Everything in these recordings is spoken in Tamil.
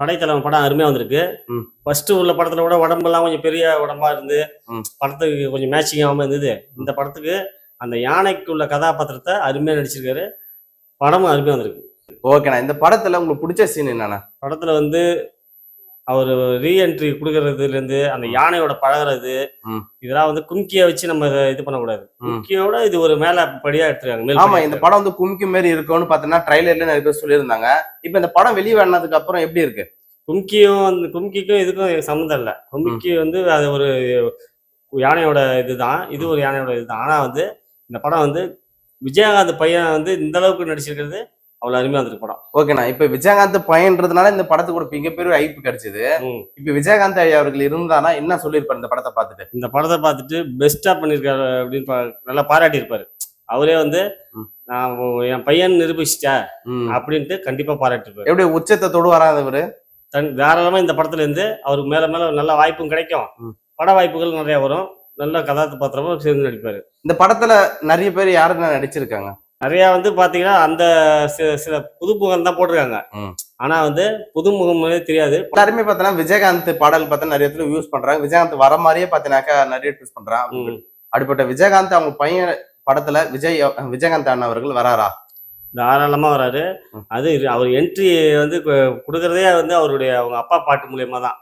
படைத்தலைவன் படம் அருமையா வந்திருக்கு. ம். ஃபர்ஸ்ட் உள்ள படத்துல கூட உடம்பெல்லாம் கொஞ்சம் பெரிய உடம்பா இருந்து ம். படத்துக்கு கொஞ்சம் மேட்சிங் ஆகாம இருந்தது. இந்த படத்துக்கு அந்த யானைக்குள்ள கதாபாத்திரத்தை அருமையா நடிச்சிருக்காரு. படமும் அருமையா வந்திருக்கு. ஓகேண்ணா. இந்த படத்துல உங்களுக்கு பிடிச்ச சீன் என்னண்ணா? படத்துல வந்து அவர் ரீஎன்ட்ரி கொடுக்கறதுலேருந்து அந்த யானையோட பழகுறது, ம். இதெல்லாம் வந்து கும்கியை வச்சு நம்ம இது பண்ணக்கூடாது. ம். கும்கியோட இது ஒரு மேல படியா எடுத்துருக்காங்க. மேல் ஆமா, படியா இந்த படம் வந்து கும்கி மாரி இருக்கும்னு பாத்தீங்கன்னா ட்ரைலர்ல நிறைய பேர் சொல்லியிருந்தாங்க. இப்ப இந்த படம் வெளிவந்ததுக்கு அப்புறம் எப்படி இருக்கு? கும்கிக்கும் இதுக்கும் சம்மந்தம் இல்லை. கும்கி வந்து அது ஒரு யானையோட இதுதான், இது ஒரு யானையோட இதுதான். ஆனா வந்து இந்த படம் வந்து விஜயகாந்த் பையன் வந்து இந்த அளவுக்கு நடிச்சிருக்கிறது அவ்வளவு அருமையா வந்திருக்கு படம். ஓகேண்ணா. இப்ப விஜயகாந்த் பையன்றதுனால இந்த படத்துக்கு ஒரு மிகப்பெரிய ஹைப் கிடைச்சது. இப்ப விஜயகாந்த் ஐயா அவர்கள் இருந்தானா என்ன சொல்லியிருப்பாரு இந்த படத்தை பார்த்துட்டு? இந்த படத்தை பார்த்துட்டு பெஸ்டா பண்ணிருக்காரு அப்படின்னு நல்லா பாராட்டி இருப்பாரு. அவரே வந்து நான் என் பையன் நிரூபிச்சிட்டேன் அப்படின்ட்டு கண்டிப்பா பாராட்டிருப்பாரு. எப்படி உச்சத்தை தொடுவாராது இவரு? தாராளமா இந்த படத்துல இருந்து அவருக்கு மேல மேல நல்ல வாய்ப்பும் கிடைக்கும். பட வாய்ப்புகள் நிறைய வரும். நல்ல கதாபாத்திரமும் சேர்ந்து நடிப்பாரு. இந்த படத்துல நிறைய பேர் யாருன்னு நடிச்சிருக்காங்க? நிறைய வந்து பாத்தீங்கன்னா அந்த சில புதுமுகம் தான் போட்டிருக்காங்க. ஆனா வந்து புதுமுகமே தெரியாது. எல்லாருமே பார்த்தோன்னா விஜயகாந்த் பாடல் பார்த்தா நிறைய இடத்துல யூஸ் பண்றாங்க. விஜயகாந்த் வர மாதிரியே பார்த்தீங்கன்னாக்கா நிறைய யூஸ் பண்றான். அப்படிப்பட்ட விஜயகாந்த் அவங்க பையன் படத்துல விஜயகாந்த் அண்ணா அவர்கள் வராரா? தாராளமா வராரு. அது அவர் என்ட்ரி வந்து கொடுக்கறதே வந்து அவருடைய அவங்க அப்பா பாட்டு மூலியமா தான்.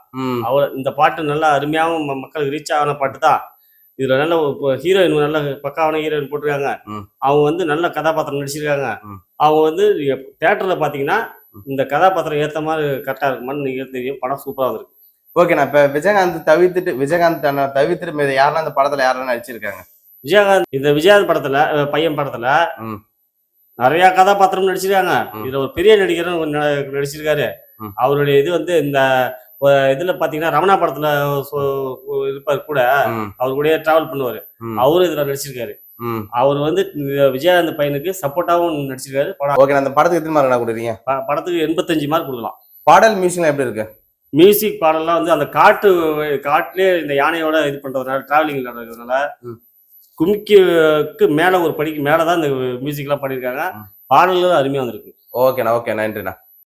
அவர் இந்த பாட்டு நல்லா அருமையாகவும் மக்களுக்கு ரீச் ஆன பாட்டு தான். இதுல நல்ல ஹீரோயின் நல்ல பக்காவான ஹீரோயின் போட்டிருக்காங்க. அவங்க வந்து நல்ல கதாபாத்திரம் நடிச்சிருக்காங்க. அவங்க வந்து தியேட்டர்ல பாத்தீங்கன்னா இந்த கதாபாத்திரம் ஏத்த மாதிரி கரெக்டா இருக்குமான்னு நீங்க தெரியும். படம் சூப்பரா வந்திருக்கு. ஓகேண்ணா. இப்ப விஜயகாந்த் அண்ணா தவிர்த்துட்டு யாரெல்லாம் இந்த படத்துல யாரெல்லாம் நடிச்சிருக்காங்க? விஜயகாந்த் படத்துல பையன் படத்துல நிறைய கதாபாத்திரம் நடிச்சிருக்காங்க. இதுல ஒரு பெரிய நடிகரும் நடிச்சிருக்காரு. அவருடைய இது வந்து இந்த இதுல பாத்தீங்கன்னா ரமணா படத்துல இருப்பாரு கூட, அவரு கூட டிராவல் பண்ணுவாரு. அவரும் இதுல நடிச்சிருக்காரு. அவர் வந்து விஜயகாந்த் பையனுக்கு சப்போர்ட்டாவும் நடிச்சிருக்காரு. அந்த படத்துக்கு எத்தனை மார்க் கொடுக்குறீங்க? படத்துக்கு 85 மார்க் கொடுக்கலாம். பாடல் மியூசிக்லாம் எப்படி இருக்கு? மியூசிக் பாடல்லாம் வந்து அந்த காட்டுலயே இந்த யானையோட இது பண்றதுனால டிராவலிங் நடக்கிறதுனால கும்கிக்கு மேல ஒரு படிக்கு மேலதான் இந்த மியூசிக் எல்லாம் பண்ணிருக்காங்க. பாடல்கள் அருமையா வந்திருக்கு. ஓகேண்ணா. ஓகே, நன்றிண்ணா.